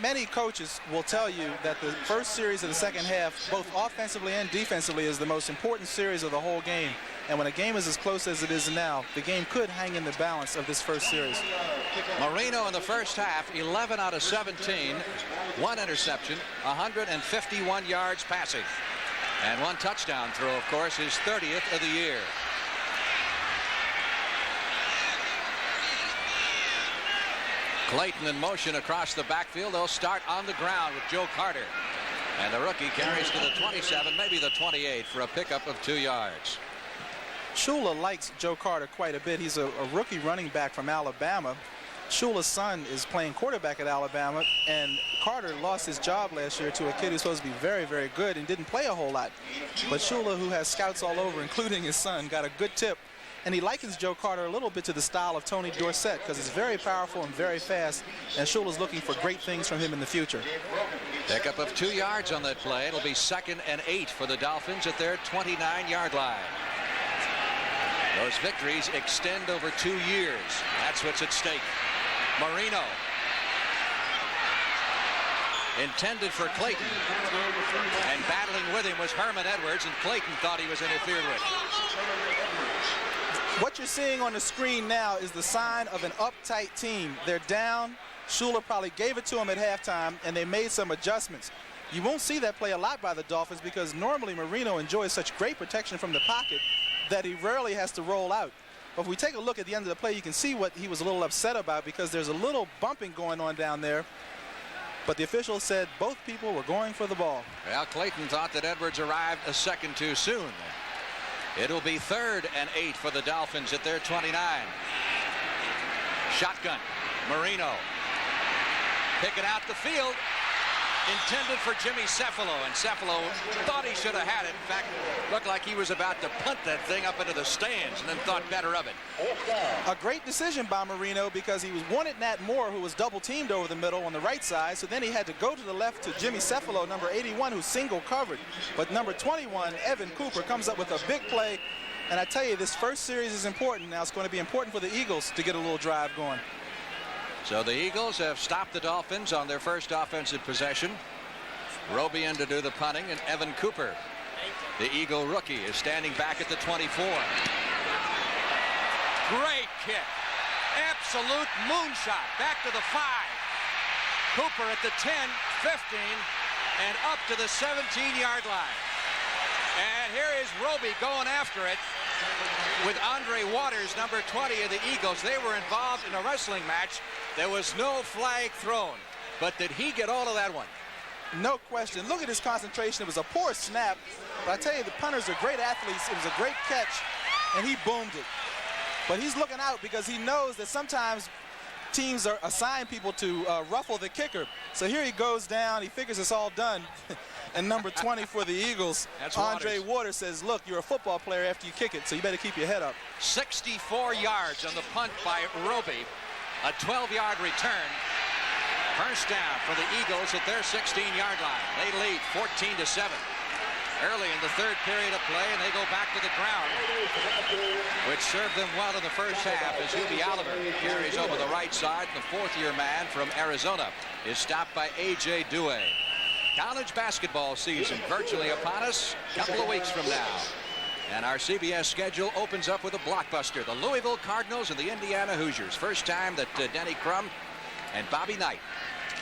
Many coaches will tell you that the first series of the second half, both offensively and defensively, is the most important series of the whole game. And when a game is as close as it is now, the game could hang in the balance of this first series. Marino in the first half, 11 out of 17, 1 interception, 151 yards passing. And 1 touchdown throw, of course, his 30th of the year. Clayton in motion across the backfield. They'll start on the ground with Joe Carter. And the rookie carries to the 27, maybe the 28, for a pickup of 2 yards. Shula likes Joe Carter quite a bit. He's a rookie running back from Alabama. Shula's son is playing quarterback at Alabama, and Carter lost his job last year to a kid who's supposed to be very, very good and didn't play a whole lot. But Shula, who has scouts all over, including his son, got a good tip. And he likens Joe Carter a little bit to the style of Tony Dorsett because he's very powerful and very fast. And Shula's looking for great things from him in the future. Pickup of 2 yards on that play. It'll be 2nd and 8 for the Dolphins at their 29-yard line. Those victories extend over 2 years. That's what's at stake. Marino. Intended for Clayton. And battling with him was Herman Edwards, and Clayton thought he was interfered with. What you're seeing on the screen now is the sign of an uptight team. They're down. Shula probably gave it to him at halftime, and they made some adjustments. You won't see that play a lot by the Dolphins because normally Marino enjoys such great protection from the pocket that he rarely has to roll out. But if we take a look at the end of the play, you can see what he was a little upset about because there's a little bumping going on down there. But the official said both people were going for the ball. Well, Clayton thought that Edwards arrived a second too soon. It'll be 3rd and 8 for the Dolphins at their 29. Shotgun. Marino. Picking out the field. Intended for Jimmy Cefalo, and Cefalo thought he should have had it. In fact, looked like he was about to punt that thing up into the stands and then thought better of it. A great decision by Marino because he wanted Nat Moore, who was double teamed over the middle on the right side, so then he had to go to the left to Jimmy Cefalo, number 81, who's single covered. But number 21, Evan Cooper, comes up with a big play, and I tell you, this first series is important. Now it's going to be important for the Eagles to get a little drive going. So the Eagles have stopped the Dolphins on their first offensive possession. Roby in to do the punting, and Evan Cooper, the Eagle rookie, is standing back at the 24. Great kick. Absolute moonshot. Back to the 5. Cooper at the 10, 15, and up to the 17-yard line. And here is Roby going after it with Andre Waters, number 20 of the Eagles. They were involved in a wrestling match. There was no flag thrown. But did he get all of that one? No question. Look at his concentration. It was a poor snap. But I tell you, the punters are great athletes. It was a great catch, and he boomed it. But he's looking out because he knows that sometimes teams are assign people to ruffle the kicker. So here he goes down. He figures it's all done. And number 20 for the Eagles, Andre Waters, says, look, you're a football player after you kick it, so you better keep your head up. 64 yards on the punt by Roby. A 12-yard return. First down for the Eagles at their 16-yard line. They lead 14-7. Early in the third period of play, and they go back to the ground, which served them well in the first half as Hubie Oliver carries over the right side. The fourth-year man from Arizona is stopped by A.J. Dewey. College basketball season virtually upon us a couple of weeks from now. And our CBS schedule opens up with a blockbuster. The Louisville Cardinals and the Indiana Hoosiers. First time that Denny Crum and Bobby Knight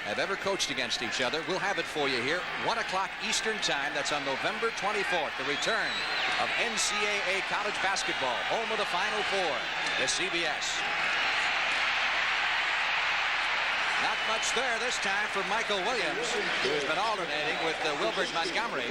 have ever coached against each other. We'll have it for you here, 1 o'clock Eastern time. That's on November 24th, the return of NCAA college basketball, home of the Final Four, the CBS. Not much there this time for Michael Williams, who has been alternating with Wilbert Montgomery.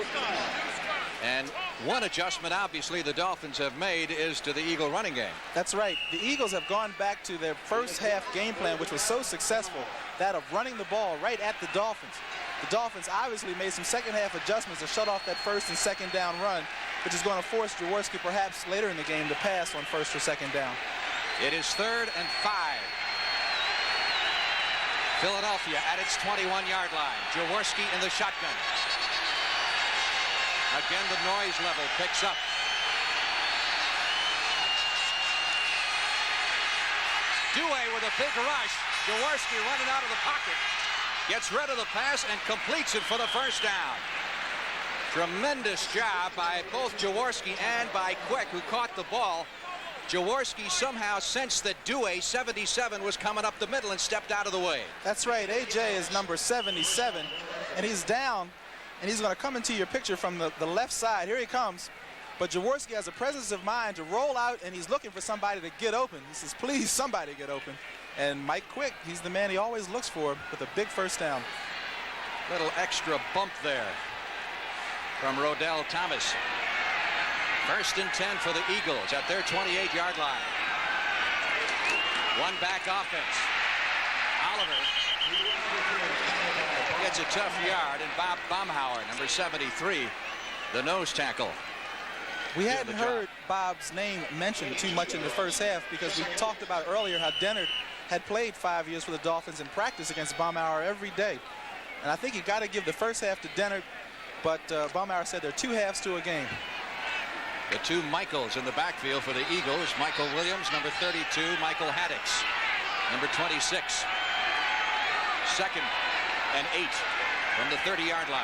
And one adjustment, obviously, the Dolphins have made is to the Eagle running game. That's right. The Eagles have gone back to their first half game plan, which was so successful, that of running the ball right at the Dolphins. The Dolphins obviously made some second half adjustments to shut off that first and second down run, which is going to force Jaworski perhaps later in the game to pass on first or second down. It is 3rd and 5. Philadelphia at its 21-yard line. Jaworski in the shotgun. Again, the noise level picks up. Dewey with a big rush. Jaworski running out of the pocket. Gets rid of the pass and completes it for the first down. Tremendous job by both Jaworski and by Quick, who caught the ball. Jaworski somehow sensed that Dewey, 77, was coming up the middle and stepped out of the way. That's right. A.J. is number 77, and he's down, and he's going to come into your picture from the left side. Here he comes. But Jaworski has a presence of mind to roll out, and he's looking for somebody to get open. He says, please, somebody get open. And Mike Quick, he's the man he always looks for with a big first down. Little extra bump there from Rodell Thomas. 1st and 10 for the Eagles at their 28-yard line. One back offense. Oliver. gets a tough yard, and Bob Baumhauer, number 73, the nose tackle. We hadn't heard Bob's name mentioned too much in the first half because we talked about earlier how Dennard had played 5 years for the Dolphins in practice against Baumhauer every day. And I think you got to give the first half to Dennard, but Baumhauer said there are 2 halves to a game. The 2 Michaels in the backfield for the Eagles. Michael Williams, number 32, Michael Haddix, number 26. 2nd and 8 from the 30-yard line.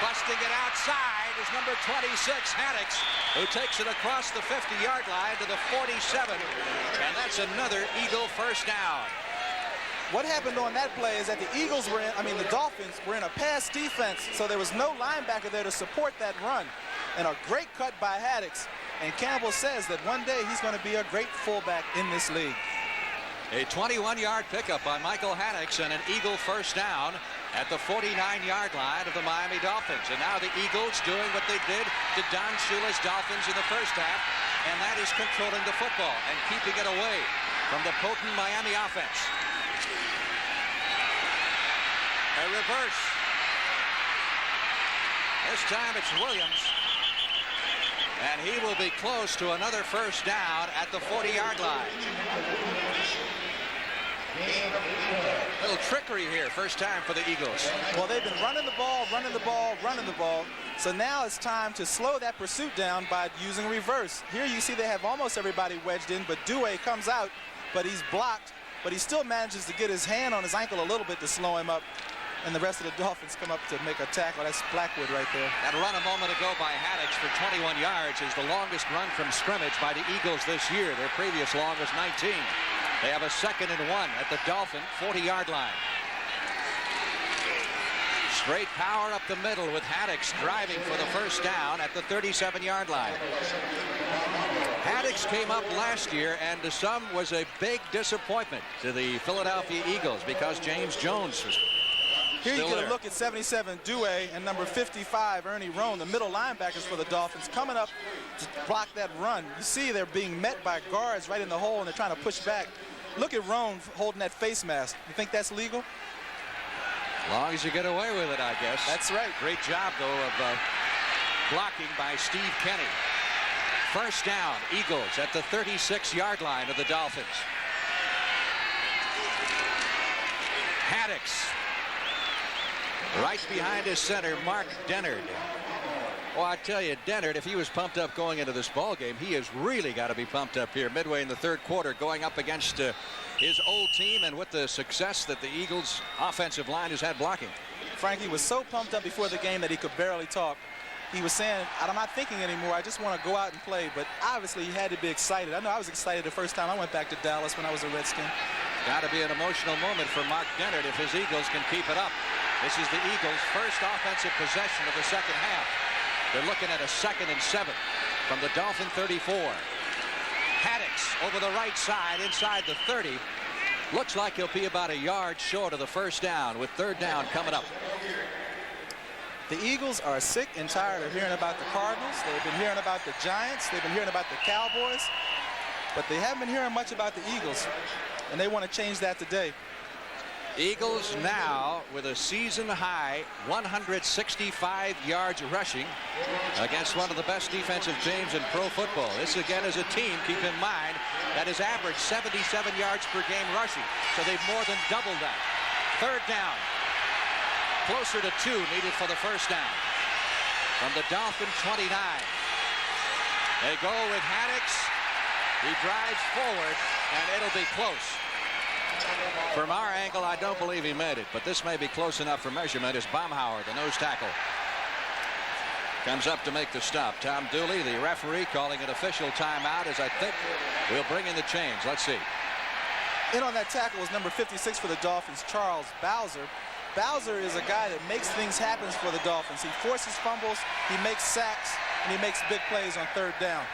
Busting it outside is number 26, Haddix, who takes it across the 50-yard line to the 47, and that's another Eagle first down. What happened on that play is that the Dolphins were in a pass defense, so there was no linebacker there to support that run. And a great cut by Haddix. And Campbell says that one day he's going to be a great fullback in this league. A 21-yard pickup by Michael Haddix and an Eagle first down at the 49-yard line of the Miami Dolphins. And now the Eagles doing what they did to Don Shula's Dolphins in the first half, and that is controlling the football and keeping it away from the potent Miami offense. A reverse. This time it's Williams. And he will be close to another first down at the 40-yard line. A little trickery here, first time for the Eagles. Well, they've been running the ball. So now it's time to slow that pursuit down by using reverse. Here you see they have almost everybody wedged in, but Dewey comes out, but he's blocked. But he still manages to get his hand on his ankle a little bit to slow him up. And the rest of the Dolphins come up to make a tackle. That's Blackwood right there. That run a moment ago by Haddix for 21 yards is the longest run from scrimmage by the Eagles this year. Their previous long was 19. They have a 2nd and 1 at the Dolphin 40-yard line. Straight power up the middle with Haddix driving for the first down at the 37-yard line. Haddix came up last year and to some was a big disappointment to the Philadelphia Eagles because James Jones was here you still get a look at 77 Dewey and number 55 Ernie Roan, the middle linebackers for the Dolphins, coming up to block that run. You see they're being met by guards right in the hole and they're trying to push back. Look at Roan holding that face mask. You think that's legal? As long as you get away with it, I guess. That's right. Great job, though, of blocking by Steve Kenny. First down, Eagles at the 36-yard line of the Dolphins. Haddix. Right behind his center, Mark Dennard. Oh, I tell you, Dennard, if he was pumped up going into this ball game, he has really got to be pumped up here midway in the 3rd quarter, going up against his old team and with the success that the Eagles' offensive line has had blocking. Frankie was so pumped up before the game that he could barely talk. He was saying, I'm not thinking anymore. I just want to go out and play. But obviously, he had to be excited. I know I was excited the first time I went back to Dallas when I was a Redskin. Got to be an emotional moment for Mark Dennard if his Eagles can keep it up. This is the Eagles' first offensive possession of the second half. They're looking at a 2nd and 7 from the Dolphin 34. Haddix over the right side inside the 30. Looks like he'll be about a yard short of the first down with 3rd down coming up. The Eagles are sick and tired of hearing about the Cardinals. They've been hearing about the Giants. They've been hearing about the Cowboys. But they haven't been hearing much about the Eagles. And they want to change that today. Eagles now with a season-high 165 yards rushing against one of the best defensive teams in pro football. This, again, is a team, keep in mind, that has averaged 77 yards per game rushing. So they've more than doubled that. 3rd down. Closer to 2 needed for the first down. From the Dolphin 29. They go with Haddix. He drives forward, and it'll be close. From our angle, I don't believe he made it, but this may be close enough for measurement as Baumhauer, the nose tackle, comes up to make the stop. Tom Dooley, the referee, calling an official timeout as I think we'll bring in the change. Let's see. In on that tackle was number 56 for the Dolphins, Charles Bowser. Bowser is a guy that makes things happen for the Dolphins. He forces fumbles, he makes sacks, and he makes big plays on 3rd down.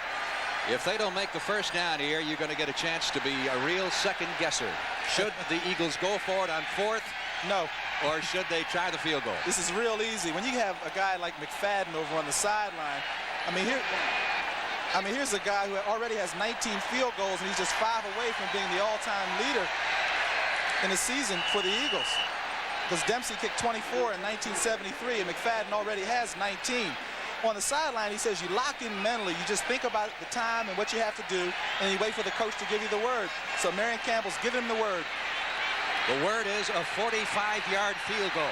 If they don't make the first down here, you're going to get a chance to be a real second guesser. Should the Eagles go for it on 4th? No. Or should they try the field goal? This is real easy. When you have a guy like McFadden over on the sideline, I mean, I mean, here's a guy who already has 19 field goals, and he's just 5 away from being the all-time leader in the season for the Eagles. Because Dempsey kicked 24 in 1973, and McFadden already has 19. On the sideline, he says you lock in mentally. You just think about the time and what you have to do, and you wait for the coach to give you the word. So Marion Campbell's giving him the word. The word is a 45-yard field goal.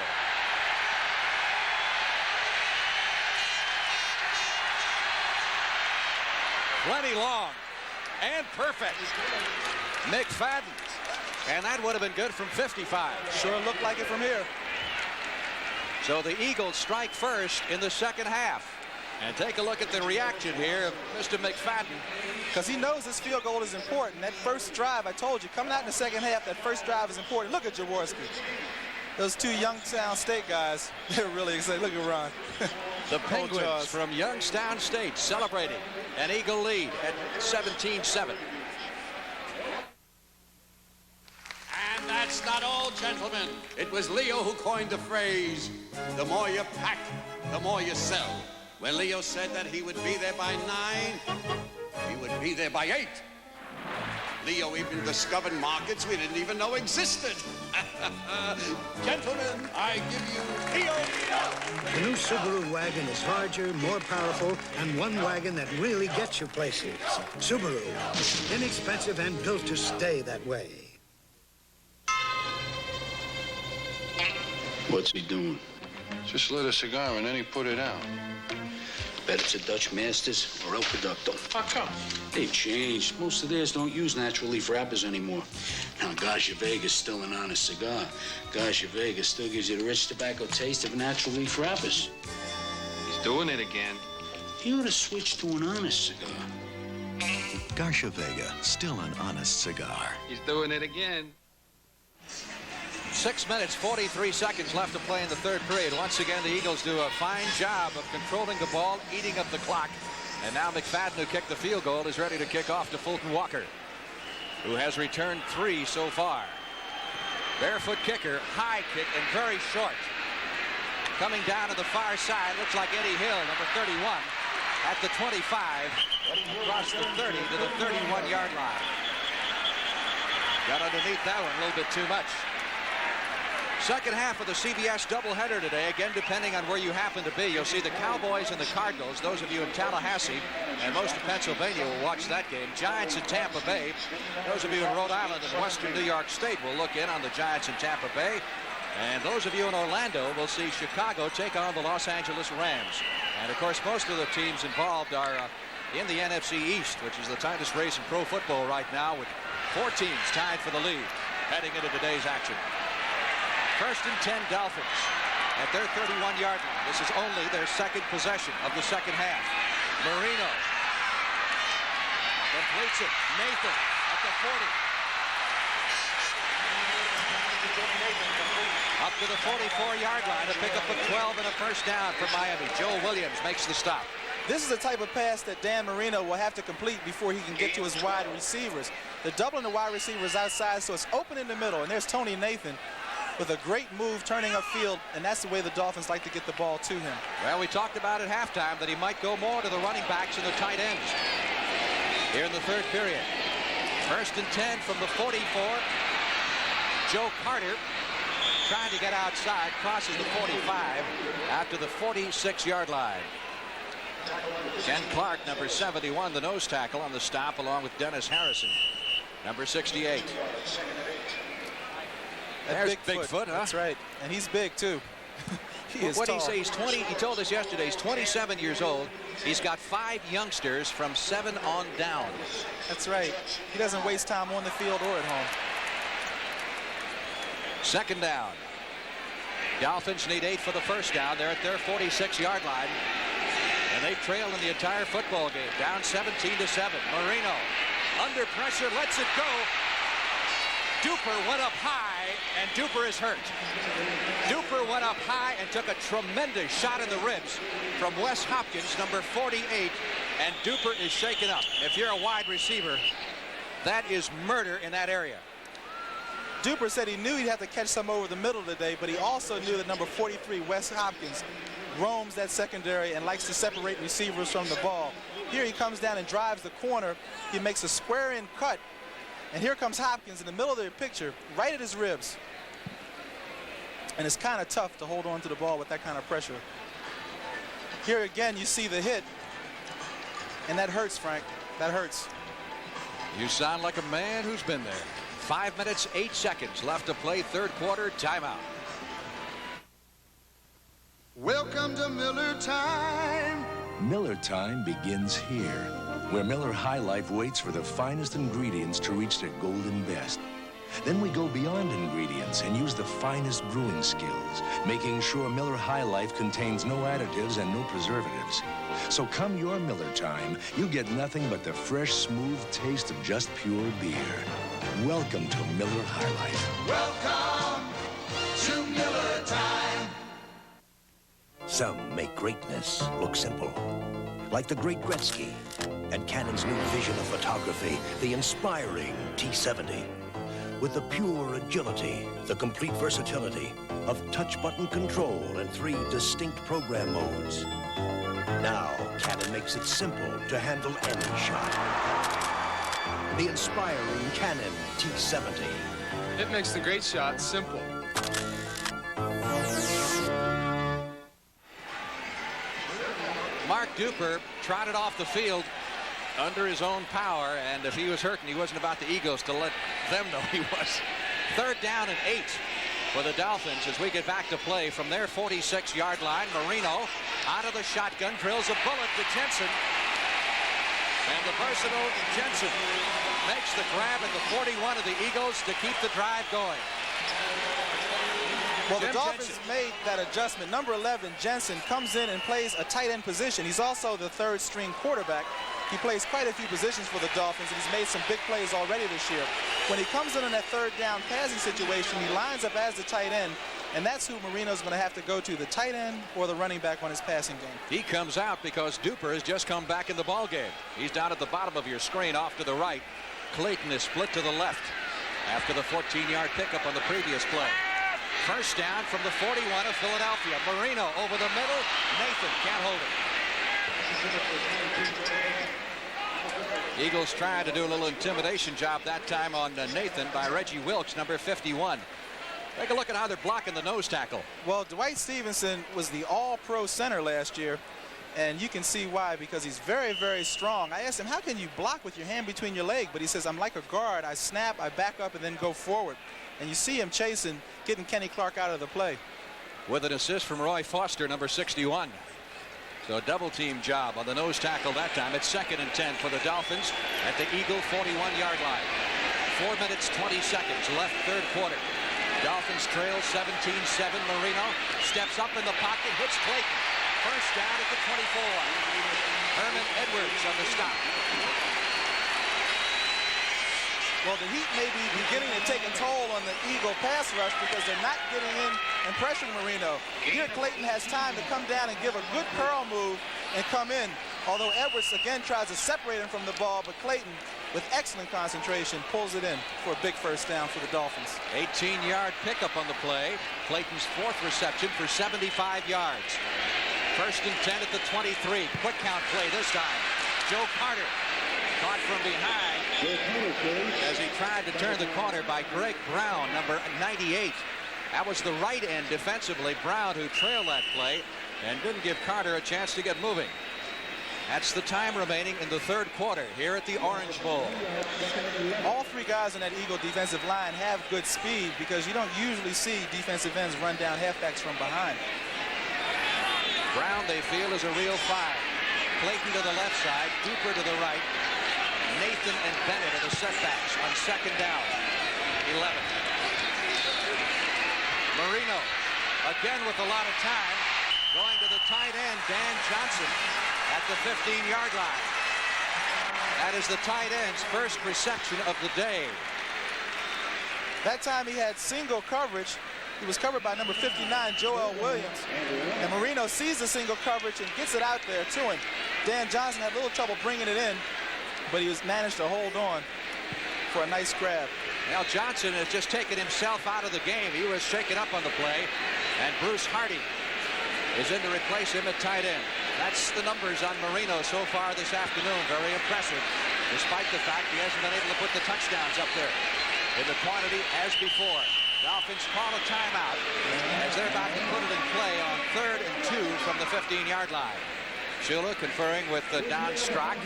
Plenty long and perfect. McFadden. And that would have been good from 55. Sure looked like it from here. So the Eagles strike first in the second half. And take a look at the reaction here of Mr. McFadden. Because he knows this field goal is important. That first drive, I told you, coming out in the second half, that first drive is important. Look at Jaworski. Those two Youngstown State guys, they're really excited. Look at Ron. The Penguins from Youngstown State celebrating an Eagle lead at 17-7. And that's not all, gentlemen. It was Leo who coined the phrase, the more you pack, the more you sell. When Leo said that he would be there by 9, he would be there by 8. Leo even discovered markets we didn't even know existed. Gentlemen, I give you Leo. The new Subaru wagon is larger, more powerful, and one wagon that really gets you places. Subaru, inexpensive and built to stay that way. What's he doing? Just lit a cigar and then he put it out. Bet it's a Dutch Masters or El Producto. How come? They've changed. Most of theirs don't use natural leaf wrappers anymore. Now, Garcia Vega's still an honest cigar. Garcia Vega still gives you the rich tobacco taste of natural leaf wrappers. He's doing it again. He ought to switch to an honest cigar. Garcia Vega, still an honest cigar. He's doing it again. 6 minutes, 43 seconds left to play in the third period. Once again, the Eagles do a fine job of controlling the ball, eating up the clock. And now McFadden, who kicked the field goal, is ready to kick off to Fulton Walker, who has returned 3 so far. Barefoot kicker, high kick, and very short. Coming down to the far side, looks like Eddie Hill, number 31, at the 25, across the 30 to the 31-yard line. Got underneath that one a little bit too much. Second half of the CBS doubleheader today. Again, depending on where you happen to be, you'll see the Cowboys and the Cardinals. Those of you in Tallahassee and most of Pennsylvania will watch that game. Giants in Tampa Bay. Those of you in Rhode Island and Western New York State will look in on the Giants in Tampa Bay. And those of you in Orlando will see Chicago take on the Los Angeles Rams. And, of course, most of the teams involved are in the NFC East, which is the tightest race in pro football right now, with 4 teams tied for the lead heading into today's action. First and 10 Dolphins at their 31-yard line. This is only their second possession of the second half. Marino completes it. Nathan at the 40. Up to the 44-yard line to pick up a 12 and a first down for Miami. Joe Williams makes the stop. This is the type of pass that Dan Marino will have to complete before he can get to his wide receivers. They're doubling the wide receivers outside, so it's open in the middle. And there's Tony Nathan with a great move turning upfield, and that's the way the Dolphins like to get the ball to him. Well, we talked about at halftime that he might go more to the running backs and the tight ends here in the third period. First and 10 from the 44. Joe Carter trying to get outside, crosses the 45 out to the 46-yard line. Ken Clark, number 71, the nose tackle on the stop, along with Dennis Harrison, number 68. There's Bigfoot, huh? That's right. And he's big, too. He is what tall. He say? He's 20. He told us yesterday he's 27 years old. He's got 5 youngsters from 7 on down. That's right. He doesn't waste time on the field or at home. Second down. Dolphins need 8 for the first down. They're at their 46-yard line. And they trail in the entire football game. Down 17-7. Marino under pressure, lets it go. Duper went up high, and Duper is hurt. Duper went up high and took a tremendous shot in the ribs from Wes Hopkins, number 48, and Duper is shaken up. If you're a wide receiver, that is murder in that area. Duper said he knew he'd have to catch some over the middle today, but he also knew that number 43, Wes Hopkins, roams that secondary and likes to separate receivers from the ball. Here he comes down and drives the corner. He makes a square in cut. And here comes Hopkins in the middle of the picture, right at his ribs. And it's kind of tough to hold on to the ball with that kind of pressure. Here again, you see the hit. And that hurts, Frank. That hurts. You sound like a man who's been there. 5 minutes, 8 seconds left to play, third quarter, timeout. Welcome to Miller Time. Miller Time begins here, where Miller High Life waits for the finest ingredients to reach their golden best. Then we go beyond ingredients and use the finest brewing skills, making sure Miller High Life contains no additives and no preservatives. So come your Miller time, you get nothing but the fresh, smooth taste of just pure beer. Welcome to Miller High Life. Welcome to Miller Time. Some make greatness look simple, like the great Gretzky and Canon's new vision of photography, the inspiring T70. With the pure agility, the complete versatility of touch button control and 3 distinct program modes. Now, Canon makes it simple to handle any shot. The inspiring Canon T70. It makes the great shot simple. Mark Duper trotted off the field under his own power, and if he was hurting, he wasn't about the Eagles to let them know he was. Third down and 8 for the Dolphins as we get back to play from their 46-yard line. Marino out of the shotgun, drills a bullet to Jensen. And the personal Jensen makes the grab at the 41 of the Eagles to keep the drive going. Well, the Dolphins made that adjustment. Number 11, Jensen, comes in and plays a tight end position. He's also the third string quarterback. He plays quite a few positions for the Dolphins, and he's made some big plays already this year. When he comes in that third down passing situation, he lines up as the tight end, and that's who Marino's going to have to go to, the tight end or the running back on his passing game. He comes out because Duper has just come back in the ball game. He's down at the bottom of your screen off to the right. Clayton is split to the left after the 14-yard pickup on the previous play. First down from the 41 of Philadelphia. Marino over the middle. Nathan can't hold it. Eagles trying to do a little intimidation job that time on Nathan by Reggie Wilkes, number 51. Take a look at how they're blocking the nose tackle. Well, Dwight Stevenson was the all-pro center last year, and you can see why, because he's very, very strong. I asked him, how can you block with your hand between your leg? But he says, I'm like a guard. I snap, I back up, and then go forward. And you see him chasing, getting Kenny Clark out of the play. With an assist from Roy Foster, number 61. So a double-team job on the nose tackle that time. It's 2nd and 10 for the Dolphins at the Eagle 41-yard line. 4 minutes, 20 seconds left, third quarter. Dolphins trail 17-7. Marino steps up in the pocket, hits Clayton. First down at the 24. Herman Edwards on the stop. Well, the heat may be beginning to take a toll on the Eagle pass rush because they're not getting in and pressuring Marino. Here Clayton has time to come down and give a good curl move and come in. Although Edwards again tries to separate him from the ball, but Clayton, with excellent concentration, pulls it in for a big first down for the Dolphins. 18-yard pickup on the play. Clayton's 4th reception for 75 yards. First and 10 at the 23. Quick count play this time. Joe Carter caught from behind as he tried to turn the corner by Greg Brown, number 98. That was the right end defensively, Brown, who trailed that play and didn't give Carter a chance to get moving. That's the time remaining in the third quarter here at the Orange Bowl. All 3 guys on that Eagle defensive line have good speed because you don't usually see defensive ends run down halfbacks from behind. Brown, they feel, is a real 5. Clayton to the left side, Duper to the right. Nathan and Bennett are the setbacks on 2nd down. 11. Marino again with a lot of time, going to the tight end, Dan Johnson, at the 15-yard line. That is the tight end's first reception of the day. That time he had single coverage. He was covered by number 59, Joel Williams. And Marino sees the single coverage and gets it out there to him. Dan Johnson had a little trouble bringing it in, but he was managed to hold on for a nice grab. Now Johnson has just taken himself out of the game. He was shaken up on the play, and Bruce Hardy is in to replace him at tight end. That's the numbers on Marino so far this afternoon. Very impressive, despite the fact he hasn't been able to put the touchdowns up there in the quantity as before. Dolphins call a timeout as they're about to put it in play on 3rd and 2 from the 15-yard line. Shula conferring with Don Strock,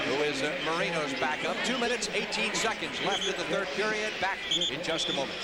who is Marino's backup. 2 minutes, 18 seconds left in the third period. Back in just a moment.